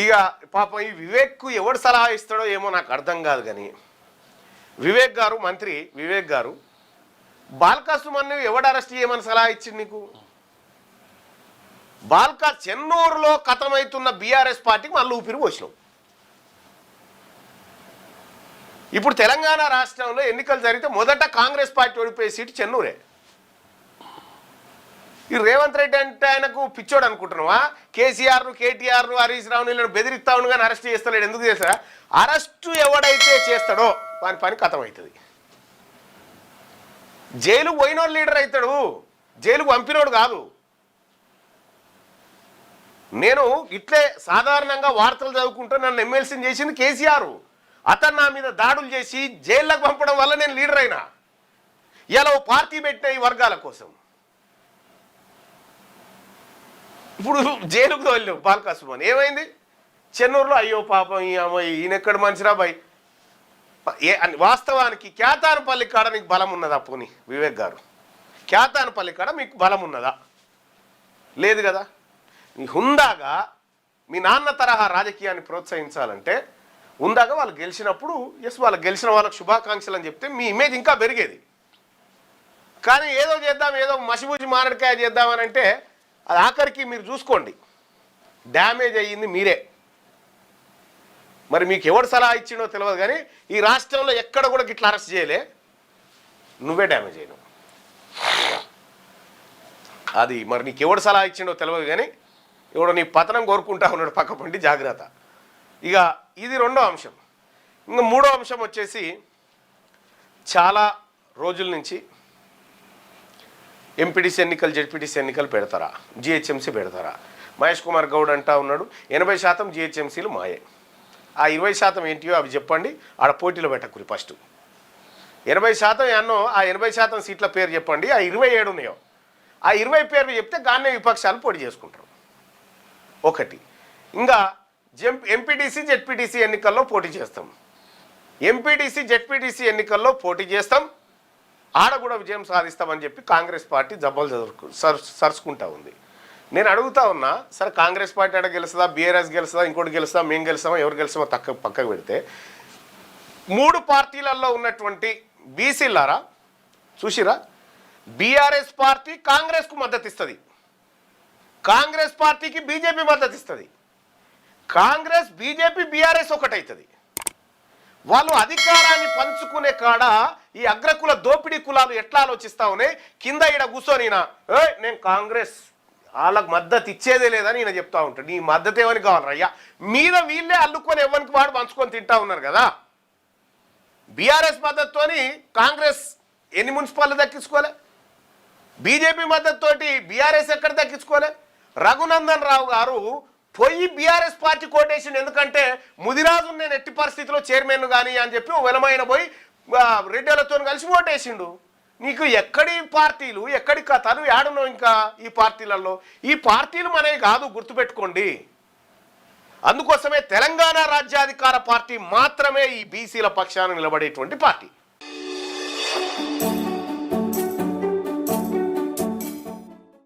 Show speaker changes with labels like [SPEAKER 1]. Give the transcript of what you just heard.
[SPEAKER 1] ఇక పాపం ఈ వివేక్కు ఎవడు సలహా ఇస్తాడో ఏమో నాకు అర్థం కాదు. కానీ వివేక్ గారు, మంత్రి వివేక్ గారు, బాల్కా సుమన్ను ఎవడు అరెస్ట్ చేయమని సలహా ఇచ్చింది నీకు? బాల్కా చెన్నూరులో కథమవుతున్న బీఆర్ఎస్ పార్టీకి మళ్ళీ ఊపిరి పోసినావు. ఇప్పుడు తెలంగాణ రాష్ట్రంలో ఎన్నికలు జరిగితే మొదట కాంగ్రెస్ పార్టీ ఓడిపోయే సీటు చెన్నూరే. ఈ రేవంత్ రెడ్డి అంటే ఆయనకు పిచ్చోడు అనుకుంటున్నావా? కేసీఆర్ను, కేటీఆర్ను, హరీష్ రావును వీళ్ళని బెదిరిస్తా ఉండు కానీ అరెస్ట్ చేస్తలేడు. ఎందుకు చేస్తాడా? అరెస్టు ఎవడైతే చేస్తాడో వాని పని కథమవుతుంది. జైలుకు పోయినోడు లీడర్ అవుతాడు, జైలుకు పంపినోడు కాదు. నేను ఇట్లే సాధారణంగా వార్తలు చదువుకుంటూ నన్ను ఎమ్మెల్సీని చేసింది కేసీఆర్. అతను నా మీద దాడులు చేసి జైల్లోకి పంపడం వల్ల నేను లీడర్ అయినా. ఇలా పార్టీ పెట్టిన ఈ వర్గాల కోసం ఇప్పుడు జైలుకు తోలినావు బాల్కా సుమన్. ఏమైంది? చెన్నూరులో అయ్యో పాపం ఈయనెక్కడ మనిషిరా బాయ్. వాస్తవానికి క్యాతానపల్లి కాడ నీకు బలం ఉన్నదా? పోనీ వివేక్ గారు, క్యాతానపల్లి కాడ మీకు బలం ఉన్నదా? లేదు కదా. మీ హుందాగా మీ నాన్న తరహా రాజకీయాన్ని ప్రోత్సహించాలంటే హుందాగా వాళ్ళు గెలిచినప్పుడు వాళ్ళు గెలిచిన వాళ్ళకి శుభాకాంక్షలు అని చెప్తే మీ ఇమేజ్ ఇంకా పెరిగేది. కానీ ఏదో చేద్దాం, ఏదో మసిబూసి మారడికాయ చేద్దామని అంటే అది ఆఖరికి మీరు చూసుకోండి డ్యామేజ్ అయ్యింది మీరే. మరి మీకు ఎవడు సలహా ఇచ్చిండో తెలియదు కానీ ఈ రాష్ట్రంలో ఎక్కడ కూడా గిట్లా అరెస్ట్ చేయలే, నువ్వే డ్యామేజ్ అయినావు. అది మరి నీకు ఎవడు సలహా ఇచ్చిండో తెలియదు కానీ ఎవడో నీ పతనం కోరుకుంటా ఉన్నాడు పక్క పండి, జాగ్రత్త. ఇక ఇది రెండో అంశం. ఇంకా మూడో అంశం వచ్చేసి చాలా రోజుల నుంచి ఎంపీటీసీ ఎన్నికలు, జెడ్పీటీసీ ఎన్నికలు పెడతారా, జిహెచ్ఎంసీ పెడతారా? మహేష్ కుమార్ గౌడ్ అంటా ఉన్నాడు 80% జిహెచ్ఎంసీలు మాయే. ఆ 20% ఏంటియో అవి చెప్పండి, ఆడ పోటీలో పెట్టకురి. ఫస్ట్ 80% ఎన్నో ఆ 80% సీట్ల పేరు చెప్పండి. ఆ 27 ఉన్నాయో ఆ 20 పేర్లు చెప్తే గానే విపక్షాలు పోటీ చేసుకుంటారు. ఒకటి. ఇంకా ఎంపీటీసీ, జెడ్పీటీసీ ఎన్నికల్లో పోటీ చేస్తాం. ఎంపీటీసీ, జెడ్పీటీసీ ఎన్నికల్లో పోటీ చేస్తాం, ఆడ కూడా విజయం సాధిస్తామని చెప్పి కాంగ్రెస్ పార్టీ జబ్బలు సరుచుకుంటా ఉంది. నేను అడుగుతా ఉన్నా, సరే కాంగ్రెస్ పార్టీ ఆడ గెలుస్తుందా, బీఆర్ఎస్ గెలుస్తుందా, ఇంకోటి గెలుస్తుందా, మేము గెలుస్తామా, ఎవరు గెలుస్తామో పక్కకు పెడితే 3 పార్టీలలో ఉన్నటువంటి బీసీలారా చూసిరా, బీఆర్ఎస్ పార్టీ కాంగ్రెస్కు మద్దతు ఇస్తుంది, కాంగ్రెస్ పార్టీకి బీజేపీ మద్దతు ఇస్తుంది, కాంగ్రెస్, బీజేపీ, బీఆర్ఎస్ ఒకటవుతుంది. వాళ్ళు అధికారాన్ని పంచుకునే కాడ ఈ అగ్రకుల దోపిడీ కులాలు ఎట్లా ఆలోచిస్తా ఉన్నాయి, కింద ఈడ కూర్చొని నేను కాంగ్రెస్ వాళ్ళకు మద్దతు ఇచ్చేదే లేదని ఈయన చెప్తా ఉంటాడు. నీ మద్దతు ఏమని కావాలయ్యా? మీద వీళ్ళే అల్లుకొని ఎవరికి వాడు పంచుకొని తింటా ఉన్నారు కదా. బీఆర్ఎస్ మద్దతుతోని కాంగ్రెస్ ఎన్ని మున్సిపాలిటీ దక్కించుకోలే, బీజేపీ మద్దతుతోటి బీఆర్ఎస్ ఎక్కడ దక్కించుకోలే. రఘునందన్ రావు గారు పోయి బీఆర్ఎస్ పార్టీ కోటేషన్, ఎందుకంటే ముదిరాజు నేను ఎట్టి పరిస్థితిలో చైర్మన్ కానీ అని చెప్పి వెలమైన పోయి రెడ్డిలతో కలిసి ఓటేసిండు. నీకు ఎక్కడి పార్టీలు, ఎక్కడి కథలు ఏడున్నావు ఇంకా ఈ పార్టీలలో? ఈ పార్టీలు మనవి కాదు, గుర్తుపెట్టుకోండి. అందుకోసమే తెలంగాణ రాజ్యాధికార పార్టీ మాత్రమే ఈ బీసీల పక్షాన నిలబడేటువంటి పార్టీ.